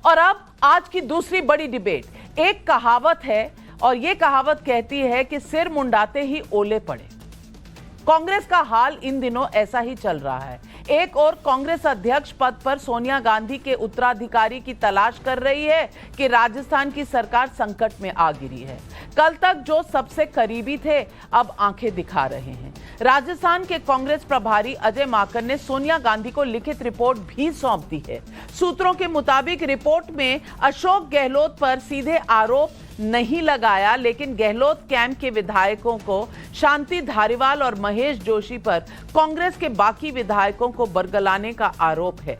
और अब आज की दूसरी बड़ी डिबेट। एक कहावत है और यह कहावत कहती है कि सिर मुंडाते ही ओले पड़े। कांग्रेस का हाल इन दिनों ऐसा ही चल रहा है। एक और कांग्रेस अध्यक्ष पद पर सोनिया गांधी के उत्तराधिकारी की तलाश कर रही है कि राजस्थान की सरकार संकट में आ गिरी है। कल तक जो सबसे करीबी थे अब आंखें दिखा रहे हैं। राजस्थान के कांग्रेस प्रभारी अजय माकन ने सोनिया गांधी को लिखित रिपोर्ट भी सौंप दी है। सूत्रों के मुताबिक रिपोर्ट में अशोक गहलोत पर सीधे आरोप नहीं लगाया, लेकिन गहलोत कैंप के विधायकों को, शांति धारीवाल और महेश जोशी पर कांग्रेस के बाकी विधायकों को बरगलाने का आरोप है।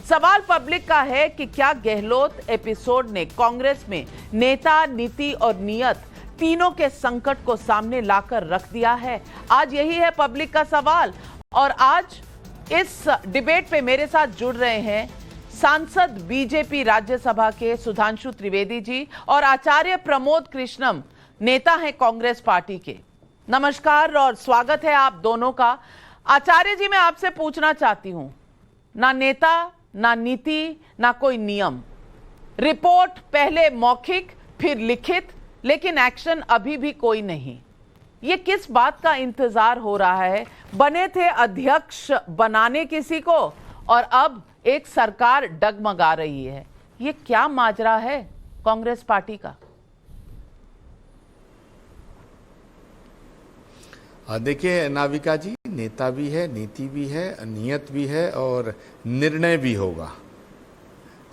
सवाल पब्लिक का है कि क्या गहलोत एपिसोड ने कांग्रेस में नेता, नीति और नियत तीनों के संकट को सामने लाकर रख दिया है? आज यही है पब्लिक का सवाल। और आज इस डिबेट पे मेरे साथ जुड़ रहे हैं सांसद बीजेपी राज्यसभा के सुधांशु त्रिवेदी जी और आचार्य प्रमोद कृष्णम, नेता हैं कांग्रेस पार्टी के। नमस्कार और स्वागत है आप दोनों का। आचार्य जी, मैं आपसे पूछना चाहती हूं, ना नेता, ना नीति, ना कोई नियम। रिपोर्ट पहले मौखिक फिर लिखित, लेकिन एक्शन अभी भी कोई नहीं। ये किस बात का इंतजार हो रहा है? बने थे अध्यक्ष बनाने किसी को और अब एक सरकार डगमगा रही है। ये क्या माजरा है कांग्रेस पार्टी का? देखिए नाविका जी, नेता भी है, नीति भी है, नियत भी है और निर्णय भी होगा।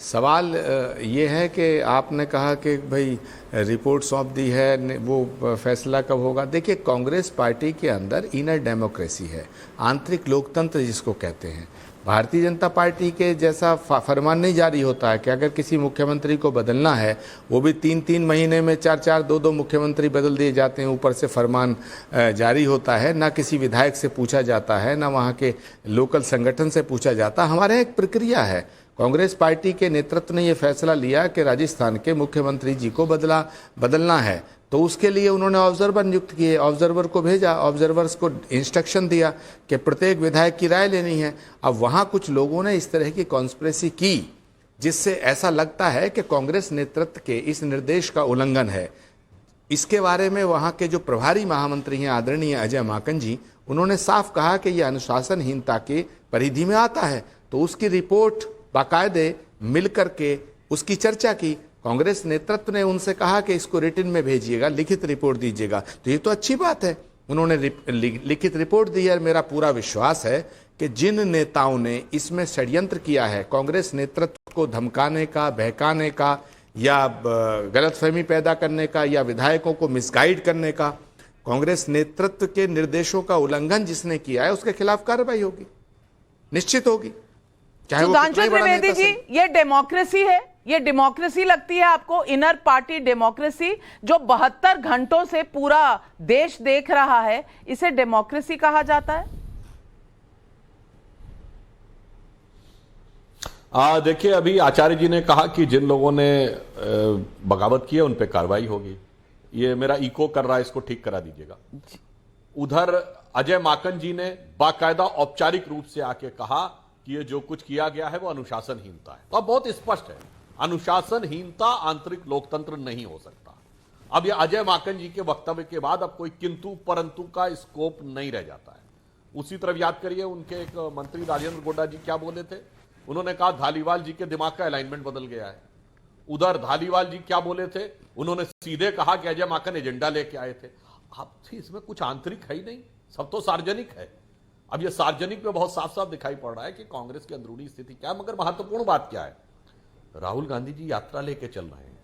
सवाल ये है कि आपने कहा कि भाई रिपोर्ट सौंप दी है, वो फैसला कब होगा। देखिए, कांग्रेस पार्टी के अंदर इनर डेमोक्रेसी है, आंतरिक लोकतंत्र जिसको कहते हैं। भारतीय जनता पार्टी के जैसा फरमान नहीं जारी होता है कि अगर किसी मुख्यमंत्री को बदलना है, वो भी 3-3 महीने में 4-4, 2-2 मुख्यमंत्री बदल दिए जाते हैं, ऊपर से फरमान जारी होता है। ना किसी विधायक से पूछा जाता है, ना वहाँ के लोकल संगठन से पूछा जाता। हमारे एक प्रक्रिया है। कांग्रेस पार्टी के नेतृत्व ने यह फैसला लिया कि राजस्थान के मुख्यमंत्री जी को बदलना है, तो उसके लिए उन्होंने ऑब्जर्वर नियुक्त किए, ऑब्जर्वर को भेजा, ऑब्जर्वर्स को इंस्ट्रक्शन दिया कि प्रत्येक विधायक की राय लेनी है। अब वहाँ कुछ लोगों ने इस तरह की कॉन्स्पिरेसी की जिससे ऐसा लगता है कि कांग्रेस नेतृत्व के इस निर्देश का उल्लंघन है। इसके बारे में वहाँ के जो प्रभारी महामंत्री हैं आदरणीय अजय माकन जी, उन्होंने साफ कहा कि यह अनुशासनहीनता के परिधि में आता है। तो उसकी रिपोर्ट बाकायदे मिलकर के उसकी चर्चा की। कांग्रेस नेतृत्व ने उनसे कहा कि इसको रिटन में भेजिएगा, लिखित रिपोर्ट दीजिएगा। तो ये तो अच्छी बात है, उन्होंने लिखित रिपोर्ट दी है। मेरा पूरा विश्वास है कि जिन नेताओं ने इसमें षड्यंत्र किया है, कांग्रेस नेतृत्व को धमकाने का, बहकाने का या गलतफहमी पैदा करने का या विधायकों को मिसगाइड करने का, कांग्रेस नेतृत्व के निर्देशों का उल्लंघन जिसने किया है उसके खिलाफ कार्रवाई होगी, निश्चित होगी। सुधांशु त्रिवेदी जी, ये डेमोक्रेसी है? ये डेमोक्रेसी लगती है आपको? इनर पार्टी डेमोक्रेसी जो 72 घंटों से पूरा देश देख रहा है, इसे डेमोक्रेसी कहा जाता है? देखिए, अभी आचार्य जी ने कहा कि जिन लोगों ने बगावत की है उन पे कार्रवाई होगी। ये मेरा इको कर रहा है, इसको ठीक करा दीजिएगा। उधर अजय माकन जी ने बाकायदा औपचारिक रूप से आके कहा कि ये जो कुछ किया गया है वो अनुशासनहीनता है। तो अब बहुत स्पष्ट है, अनुशासनहीनता आंतरिक लोकतंत्र नहीं हो सकता। अब ये अजय माकन जी के वक्तव्य के बाद अब कोई किंतु परंतु का स्कोप नहीं रह जाता है। उसी तरफ याद करिए, उनके एक मंत्री राजेंद्र गोड्डा जी क्या बोले थे? उन्होंने कहा धालीवाल जी के दिमाग का अलाइनमेंट बदल गया है। उधर धालीवाल जी क्या बोले थे? उन्होंने सीधे कहा कि अजय माकन एजेंडा लेके आए थे। अब इसमें कुछ आंतरिक है ही नहीं, सब तो सार्वजनिक है। अब ये सार्वजनिक में बहुत साफ साफ दिखाई पड़ रहा है कि कांग्रेस की अंदरूनी स्थिति क्या है। मगर महत्वपूर्ण बात क्या है, राहुल गांधी जी यात्रा लेके चल रहे हैं,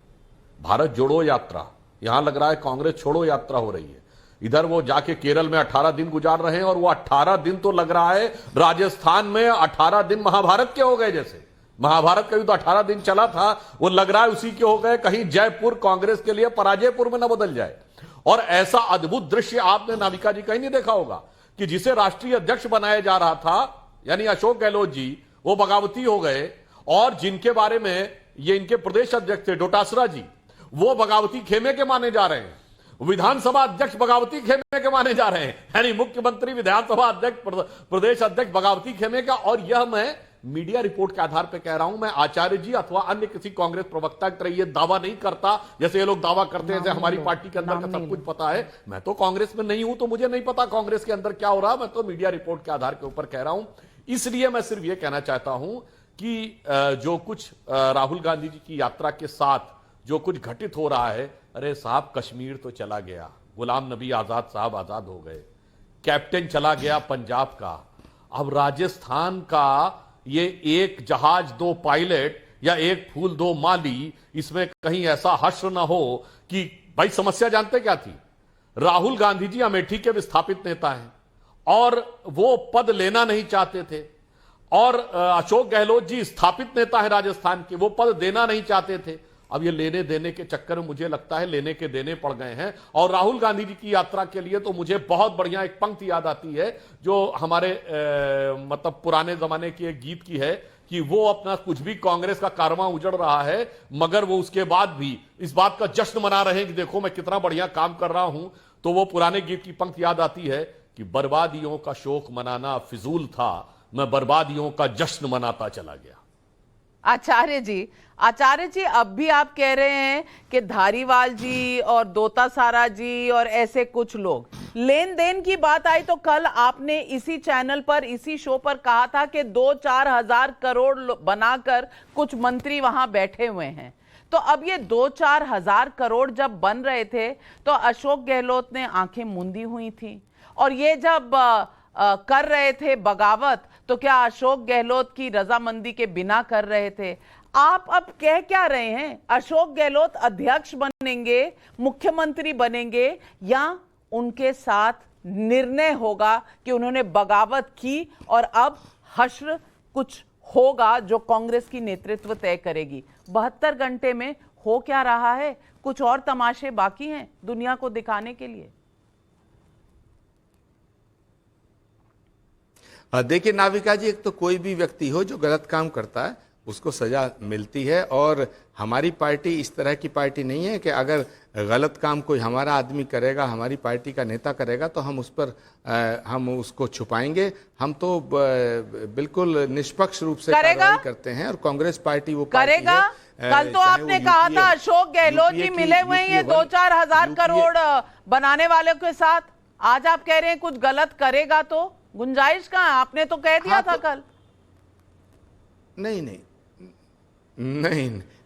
भारत जोड़ो यात्रा। यहां लग रहा है कांग्रेस छोड़ो यात्रा हो रही है। इधर वो जाके केरल में 18 दिन गुजार रहे हैं और वो 18 दिन तो लग रहा है राजस्थान में 18 दिन महाभारत के हो गए। जैसे महाभारत का भी तो 18 दिन चला था, वो लग रहा है उसी के हो गए। कहीं जयपुर कांग्रेस के लिए पराजयपुर में न बदल जाए। और ऐसा अद्भुत दृश्य आपने नाविका जी कहीं नहीं देखा होगा कि जिसे राष्ट्रीय अध्यक्ष बनाया जा रहा था, यानी अशोक गहलोत जी, वो बगावती हो गए। और जिनके बारे में ये इनके प्रदेश अध्यक्ष थे डोटासरा जी, वो बगावती खेमे के माने जा रहे हैं। विधानसभा अध्यक्ष बगावती खेमे के माने जा रहे हैं, यानी मुख्यमंत्री, विधानसभा अध्यक्ष, प्रदेश अध्यक्ष बगावती खेमे का। और यह मैं मीडिया रिपोर्ट के आधार पर कह रहा हूं। मैं आचार्य जी अथवा अन्य किसी कांग्रेस प्रवक्ता की तरह ये दावा नहीं करता जैसे ये लोग दावा करते हैं जैसे हमारी पार्टी के अंदर का सब कुछ पता है। मैं तो कांग्रेस में नहीं हूं तो मुझे नहीं पता कांग्रेस के अंदर क्या हो रहा। मैं तो मीडिया रिपोर्ट के आधार के ऊपर कह रहा हूं। इसलिए मैं सिर्फ ये कहना चाहता हूं कि जो कुछ राहुल गांधी जी की यात्रा के साथ जो कुछ घटित हो रहा है, अरे साहब कश्मीर तो चला गया, गुलाम नबी आजाद साहब आजाद हो गए, कैप्टन चला गया पंजाब का, अब राजस्थान का ये एक जहाज दो पायलट या एक फूल दो माली, इसमें कहीं ऐसा हश्र ना हो कि भाई समस्या जानते क्या थी? राहुल गांधी जी अमेठी के विस्थापित नेता हैं और वो पद लेना नहीं चाहते थे, और अशोक गहलोत जी स्थापित नेता है राजस्थान के, वो पद देना नहीं चाहते थे। अब ये लेने देने के चक्कर में मुझे लगता है लेने के देने पड़ गए हैं। और राहुल गांधी जी की यात्रा के लिए तो मुझे बहुत बढ़िया एक पंक्ति याद आती है जो हमारे मतलब पुराने जमाने की एक गीत की है कि वो अपना कुछ भी कांग्रेस का कारवां उजड़ रहा है मगर वो उसके बाद भी इस बात का जश्न मना रहे हैं कि देखो मैं कितना बढ़िया काम कर रहा हूं। तो वो पुराने गीत की पंक्ति याद आती है कि बर्बादियों का शोक मनाना फिजूल था, मैं बर्बादियों का जश्न मनाता चला गया। आचार्य जी अब भी आप कह रहे हैं कि धारीवाल जी और दोतासारा जी और ऐसे कुछ लोग, लेन देन की बात आई तो कल आपने इसी चैनल पर इसी शो पर कहा था कि 2-4 हजार करोड़ बनाकर कुछ मंत्री वहां बैठे हुए हैं। तो अब ये 2-4 हजार करोड़ जब बन रहे थे तो अशोक गहलोत ने आंखें मूंदी हुई थी, और ये जब कर रहे थे बगावत तो क्या अशोक गहलोत की रजामंदी के बिना कर रहे थे? आप अब कह क्या रहे हैं? अशोक गहलोत अध्यक्ष बनेंगे, मुख्यमंत्री बनेंगे, या उनके साथ निर्णय होगा कि उन्होंने बगावत की और अब हश्र कुछ होगा जो कांग्रेस की नेतृत्व तय करेगी? 72 घंटे में हो क्या रहा है? कुछ और तमाशे बाकी हैं दुनिया को दिखाने के लिए? देखिए नाविका जी, एक तो कोई भी व्यक्ति हो जो गलत काम करता है उसको सजा मिलती है, और हमारी पार्टी इस तरह की पार्टी नहीं है कि अगर गलत काम कोई हमारा आदमी करेगा, हमारी पार्टी का नेता करेगा तो हम उस पर हम उसको छुपाएंगे। हम तो बिल्कुल निष्पक्ष रूप से कार्रवाई करते हैं, और कांग्रेस पार्टी वो करेगा। कल तो आपने कहा था अशोक गहलोत जी मिले हुए हैं ये 2-4 हजार करोड़ बनाने वालों के साथ, आज आप कह रहे हैं कुछ गलत करेगा तो गुंजाइश कहां? आपने तो कह दिया था कल।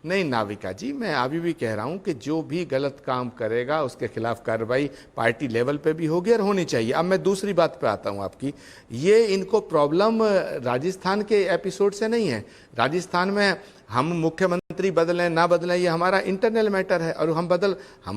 नहीं नाविका जी, मैं अभी भी कह रहा हूं कि जो भी गलत काम करेगा उसके खिलाफ कार्रवाई पार्टी लेवल पे भी होगी और होनी चाहिए। अब मैं दूसरी बात पे आता हूं आपकी, ये इनको प्रॉब्लम राजस्थान के एपिसोड से नहीं है। राजस्थान में हम मुख्यमंत्री बदलें ना बदलें ये हमारा इंटरनल मैटर है, और हम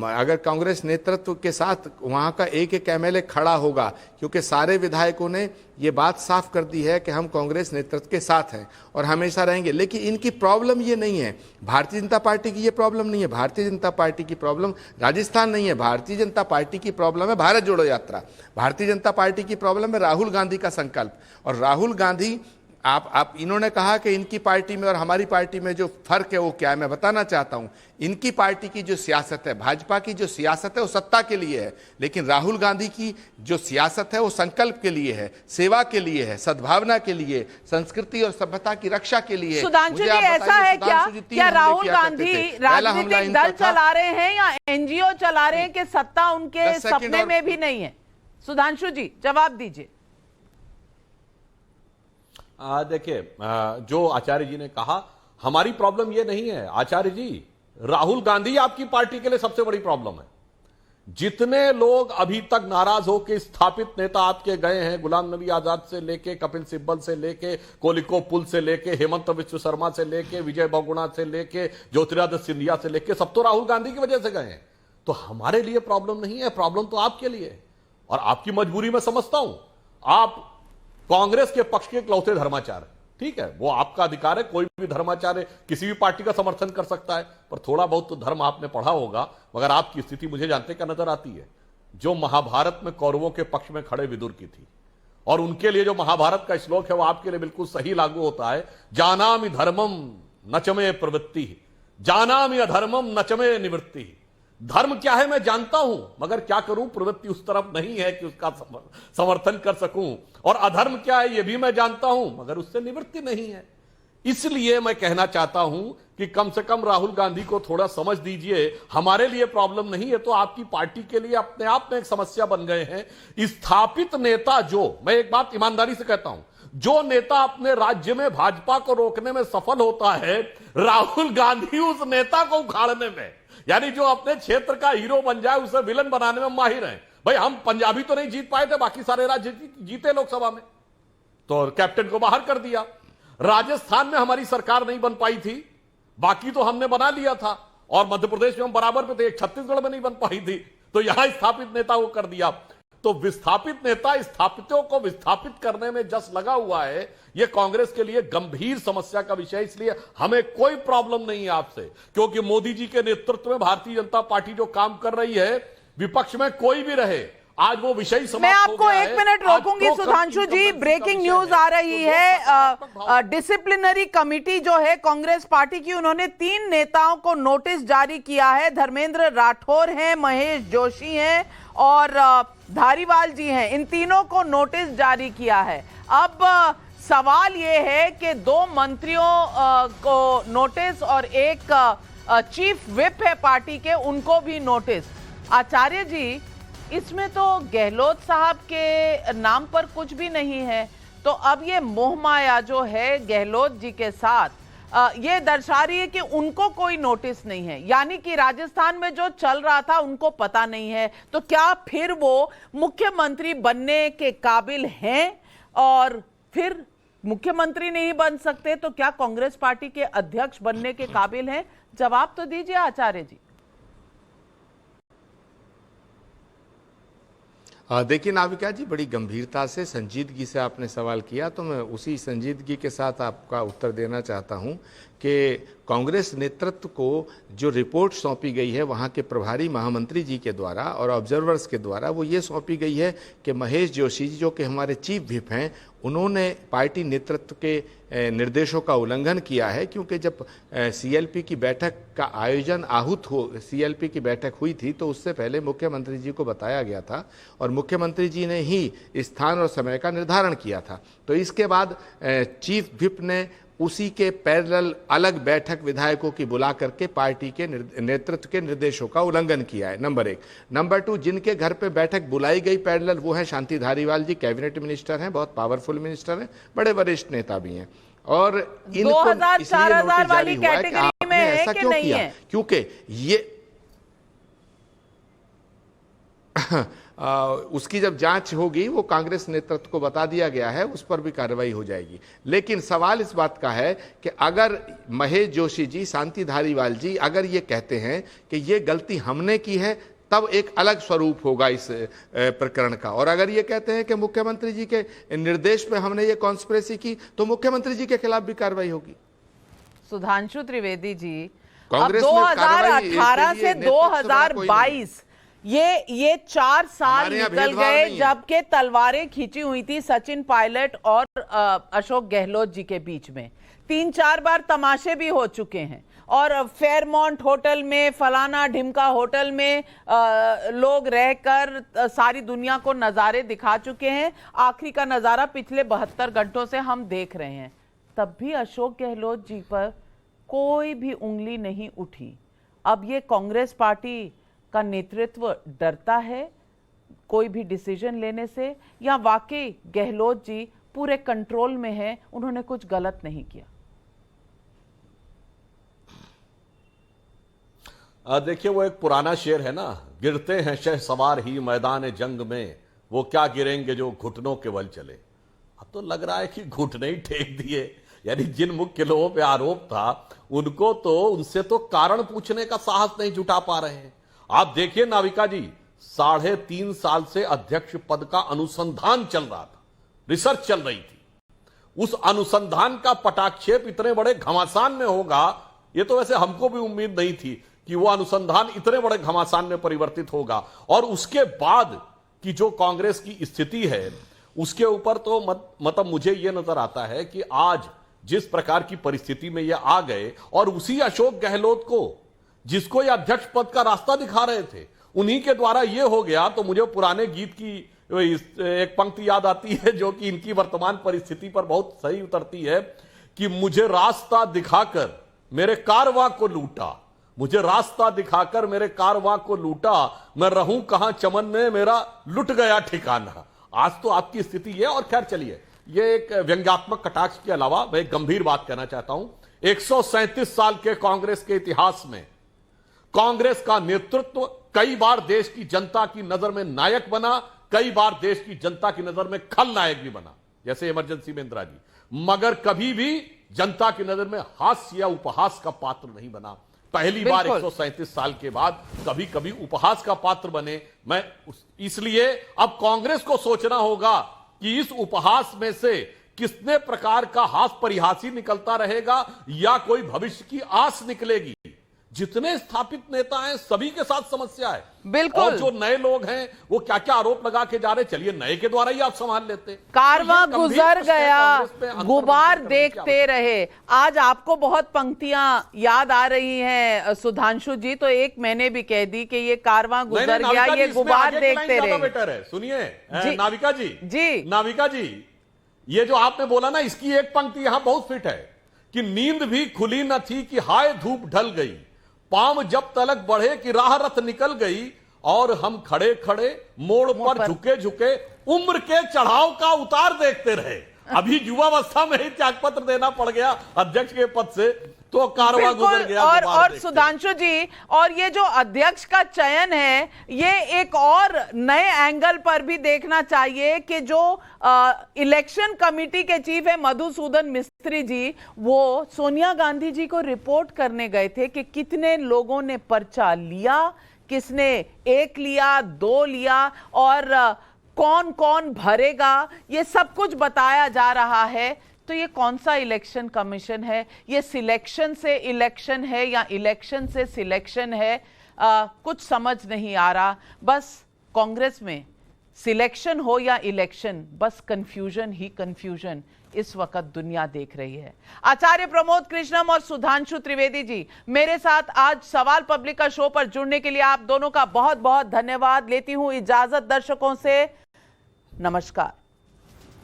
अगर कांग्रेस नेतृत्व के साथ वहाँ का एक एमएलए खड़ा होगा, क्योंकि सारे विधायकों ने ये बात साफ कर दी है कि हम कांग्रेस नेतृत्व के साथ हैं और हमेशा रहेंगे। लेकिन इनकी प्रॉब्लम ये नहीं है, भारतीय जनता पार्टी की ये प्रॉब्लम नहीं है। भारतीय जनता पार्टी की प्रॉब्लम राजस्थान नहीं है, भारतीय जनता पार्टी की प्रॉब्लम है भारत जोड़ो यात्रा। भारतीय जनता पार्टी की प्रॉब्लम है राहुल गांधी का संकल्प। और राहुल गांधी आप इन्होंने कहा कि इनकी पार्टी में और हमारी पार्टी में जो फर्क है वो क्या है, मैं बताना चाहता हूं। इनकी पार्टी की जो सियासत है, भाजपा की जो सियासत है वो सत्ता के लिए है, लेकिन राहुल गांधी की जो सियासत है वो संकल्प के लिए है, सेवा के लिए है, सद्भावना के लिए, संस्कृति और सभ्यता की रक्षा के लिए। सुधांशु जी, ऐसा है क्या राहुल गांधी राजनीतिक दल चला रहे हैं या एनजीओ चला रहे हैं कि सत्ता उनके सपने में भी नहीं है? सुधांशु जी जवाब दीजिए। देखिए, जो आचार्य जी ने कहा, हमारी प्रॉब्लम ये नहीं है आचार्य जी, राहुल गांधी आपकी पार्टी के लिए सबसे बड़ी प्रॉब्लम है। जितने लोग अभी तक नाराज होकर स्थापित नेता आपके गए हैं, गुलाम नबी आजाद से लेके, कपिल सिब्बल से लेके, कोलिको पुल से लेके, हेमंत बिस्व शर्मा से लेके, विजय बहुगुणा से लेके, ज्योतिरादित्य सिंधिया से लेके, सब तो राहुल गांधी की वजह से गए हैं। तो हमारे लिए प्रॉब्लम नहीं है, प्रॉब्लम तो आपके लिए। और आपकी मजबूरी में समझता हूं, आप कांग्रेस के पक्ष के इकलौते धर्माचार्य, ठीक है, वो आपका अधिकार है, कोई भी धर्माचार्य किसी भी पार्टी का समर्थन कर सकता है, पर थोड़ा बहुत तो धर्म आपने पढ़ा होगा। मगर आपकी स्थिति मुझे जानते क्या नजर आती है, जो महाभारत में कौरवों के पक्ष में खड़े विदुर की थी, और उनके लिए जो महाभारत का श्लोक है वो आपके लिए बिल्कुल सही लागू होता है। जानामि धर्मम नचमे प्रवृत्ति, जानामि अधर्मम नचमे निवृत्ति। धर्म क्या है मैं जानता हूं, मगर क्या करूं, प्रवृत्ति उस तरफ नहीं है कि उसका समर्थन कर सकूं। और अधर्म क्या है ये भी मैं जानता हूं, मगर उससे निवृत्ति नहीं है। इसलिए मैं कहना चाहता हूं कि कम से कम राहुल गांधी को थोड़ा समझ दीजिए, हमारे लिए प्रॉब्लम नहीं है तो आपकी पार्टी के लिए अपने आप में एक समस्या बन गए हैं। स्थापित नेता, जो मैं एक बात ईमानदारी से कहता हूं, जो नेता अपने राज्य में भाजपा को रोकने में सफल होता है, राहुल गांधी उस नेता को उखाड़ने में, यानी जो अपने क्षेत्र का हीरो बन जाए उसे विलन बनाने में माहिर हैं। भाई हम पंजाबी तो नहीं जीत पाए थे, बाकी सारे राज्य जीते लोकसभा में, तो कैप्टन को बाहर कर दिया। राजस्थान में हमारी सरकार नहीं बन पाई थी, बाकी तो हमने बना लिया था, और मध्य प्रदेश में हम बराबर पे थे, एक छत्तीसगढ़ में नहीं बन पाई थी, तो यहां स्थापित नेता को कर दिया। तो विस्थापित नेता स्थापितों को विस्थापित करने में जस लगा हुआ है, यह कांग्रेस के लिए गंभीर समस्या का विषय। इसलिए हमें कोई प्रॉब्लम नहीं है आपसे, क्योंकि मोदी जी के नेतृत्व में भारतीय जनता पार्टी जो काम कर रही है, विपक्ष में कोई भी रहे, आज वो विषय समाप्त मैं हो आपको गया एक है। मिनट रोकूंगी सुधांशु जी, ब्रेकिंग न्यूज आ रही है। डिसिप्लिनरी कमेटी जो है कांग्रेस पार्टी की, उन्होंने 3 नेताओं को नोटिस जारी किया है। धर्मेंद्र राठौर हैं, महेश जोशी हैं और धारीवाल जी हैं। इन तीनों को नोटिस जारी किया है। अब सवाल यह है कि 2 मंत्रियों को नोटिस और एक चीफ विप है पार्टी के, उनको भी नोटिस। आचार्य जी, इसमें तो गहलोत साहब के नाम पर कुछ भी नहीं है, तो अब ये मोहमाया जो है गहलोत जी के साथ, ये दर्शा रही है कि उनको कोई नोटिस नहीं है, यानी कि राजस्थान में जो चल रहा था उनको पता नहीं है। तो क्या फिर वो मुख्यमंत्री बनने के काबिल हैं? और फिर मुख्यमंत्री नहीं बन सकते तो क्या कांग्रेस पार्टी के अध्यक्ष बनने के काबिल हैं? जवाब तो दीजिए आचार्य जी। देखिए नाविका जी, बड़ी गंभीरता से, संजीदगी से आपने सवाल किया, तो मैं उसी संजीदगी के साथ आपका उत्तर देना चाहता हूं कि कांग्रेस नेतृत्व को जो रिपोर्ट सौंपी गई है वहां के प्रभारी महामंत्री जी के द्वारा और ऑब्जर्वर्स के द्वारा, वो ये सौंपी गई है कि महेश जोशी जी, जो कि हमारे चीफ व्हिप हैं, उन्होंने पार्टी नेतृत्व के निर्देशों का उल्लंघन किया है। क्योंकि जब सीएलपी की बैठक का आयोजन सीएलपी की बैठक हुई थी, तो उससे पहले मुख्यमंत्री जी को बताया गया था और मुख्यमंत्री जी ने ही स्थान और समय का निर्धारण किया था। तो इसके बाद चीफ व्हिप ने उसी के पैरेलल अलग बैठक विधायकों की बुला करके पार्टी के नेतृत्व के निर्देशों का उल्लंघन किया है, नंबर 1। नंबर 2, जिनके घर पे बैठक बुलाई गई पैरेलल, वो है शांति धारीवाल जी, कैबिनेट मिनिस्टर हैं, बहुत पावरफुल मिनिस्टर हैं, बड़े वरिष्ठ नेता भी हैं। और इनको 2000-4000 वाली कैटेगरी में है कि नहीं है? क्योंकि ये उसकी जब जांच होगी, वो कांग्रेस नेतृत्व को बता दिया गया है, उस पर भी कार्रवाई हो जाएगी। लेकिन सवाल इस बात का है कि अगर महेश जोशी जी, शांति धारीवाल जी अगर ये कहते हैं कि ये गलती हमने की है, तब एक अलग स्वरूप होगा इस प्रकरण का। और अगर ये कहते हैं कि मुख्यमंत्री जी के निर्देश पे हमने ये कॉन्स्पिरेसी की, तो मुख्यमंत्री जी के खिलाफ भी कार्रवाई होगी। सुधांशु त्रिवेदी जी, कांग्रेस अब में 2018 से 2022 ये 4 साल निकल गए, जबकि तलवारें खींची हुई थी सचिन पायलट और अशोक गहलोत जी के बीच में। 3-4 बार तमाशे भी हो चुके हैं और फेयरमाउंट होटल में, फलाना ढिमका होटल में लोग रहकर सारी दुनिया को नज़ारे दिखा चुके हैं। आखिरी का नज़ारा पिछले 72 घंटों से हम देख रहे हैं। तब भी अशोक गहलोत जी पर कोई भी उंगली नहीं उठी। अब ये कांग्रेस पार्टी का नेतृत्व डरता है कोई भी डिसीजन लेने से, या वाकई गहलोत जी पूरे कंट्रोल में है, उन्होंने कुछ गलत नहीं किया? देखिए, वो एक पुराना शेर है ना, गिरते हैं शहसवार ही मैदान जंग में, वो क्या गिरेंगे जो घुटनों के बल चले। अब तो लग रहा है कि घुटने ही टेक दिए, यानी जिन मुख्य लोगों पे आरोप था उनको तो, उनसे तो कारण पूछने का साहस नहीं जुटा पा रहे हैं। आप देखिए नाविका जी, 3.5 साल से अध्यक्ष पद का अनुसंधान चल रहा था, रिसर्च चल रही थी। उस अनुसंधान का पटाक्षेप इतने बड़े घमासान में होगा, ये तो वैसे हमको भी उम्मीद नहीं थी कि वो अनुसंधान इतने बड़े घमासान में परिवर्तित होगा। और उसके बाद की जो कांग्रेस की स्थिति है, उसके ऊपर तो मतलब मुझे यह नजर आता है कि आज जिस प्रकार की परिस्थिति में ये आ गए, और उसी अशोक गहलोत को, जिसको ये अध्यक्ष पद का रास्ता दिखा रहे थे, उन्हीं के द्वारा ये हो गया। तो मुझे पुराने गीत की एक पंक्ति याद आती है जो कि इनकी वर्तमान परिस्थिति पर बहुत सही उतरती है कि मुझे रास्ता दिखाकर मेरे कारवां को लूटा, मुझे रास्ता दिखाकर मेरे कारवां को लूटा, मैं रहूं कहां चमन में मेरा लुट गया ठिकाना। आज तो आपकी स्थिति है। और खैर चलिए, ये एक व्यंग्यात्मक कटाक्ष के अलावा मैं एक गंभीर बात कहना चाहता हूं। 137 साल के कांग्रेस के इतिहास में कांग्रेस का नेतृत्व कई बार देश की जनता की नजर में नायक बना, कई बार देश की जनता की नजर में खलनायक भी बना, जैसे इमरजेंसी में इंदिरा जी, मगर कभी भी जनता की नजर में हास्य या उपहास का पात्र नहीं बना। पहली बार 137 साल के बाद कभी कभी उपहास का पात्र बने। इसलिए अब कांग्रेस को सोचना होगा कि इस उपहास में से कितने प्रकार का हास परिहासी निकलता रहेगा या कोई भविष्य की आस निकलेगी। जितने स्थापित नेता हैं सभी के साथ समस्या है। बिल्कुल। और जो नए लोग हैं वो क्या क्या आरोप लगा के जा रहे, चलिए नए के द्वारा ही आप संभाल लेते। कारवां गुजर गया, गुबार देखते रहे। आज आपको बहुत पंक्तियां याद आ रही हैं सुधांशु जी, तो एक मैंने भी कह दी कि ये कारवां गुजर गया, ये गुबार देखते रहे। बेटर है, सुनिए नाविका जी, नाविका जी, ये जो आपने बोला ना, इसकी एक पंक्ति यहां बहुत फिट है कि नींद भी खुली न थी कि हाय धूप ढल गई, पांव जब तलक बढ़े कि राह रथ निकल गई, और हम खड़े खड़े मोड़ पर झुके झुके उम्र के चढ़ाव का उतार देखते रहे। अभी युवावस्था में ही त्यागपत्र देना पड़ गया अध्यक्ष के पद से, तो कारवां गुजर गया। और सुधांशु जी, और ये जो अध्यक्ष का चयन है, ये एक और नए एंगल पर भी देखना चाहिए कि जो इलेक्शन कमेटी के चीफ है मधुसूदन मिस्त्री जी, वो सोनिया गांधी जी को रिपोर्ट करने गए थे कि कितने लोगों ने पर्चा लिया, किसने 1 लिया, 2 लिया, और कौन कौन भरेगा, ये सब कुछ बताया जा रहा है। तो ये कौन सा इलेक्शन कमीशन है? ये सिलेक्शन से इलेक्शन है या इलेक्शन से सिलेक्शन है? कुछ समझ नहीं आ रहा। बस कांग्रेस में सिलेक्शन हो या इलेक्शन, बस कंफ्यूजन ही कंफ्यूजन इस वक्त दुनिया देख रही है। आचार्य प्रमोद कृष्णम और सुधांशु त्रिवेदी जी मेरे साथ आज सवाल पब्लिक का शो पर जुड़ने के लिए आप दोनों का बहुत बहुत धन्यवाद। लेती हूं इजाजत दर्शकों से। नमस्कार।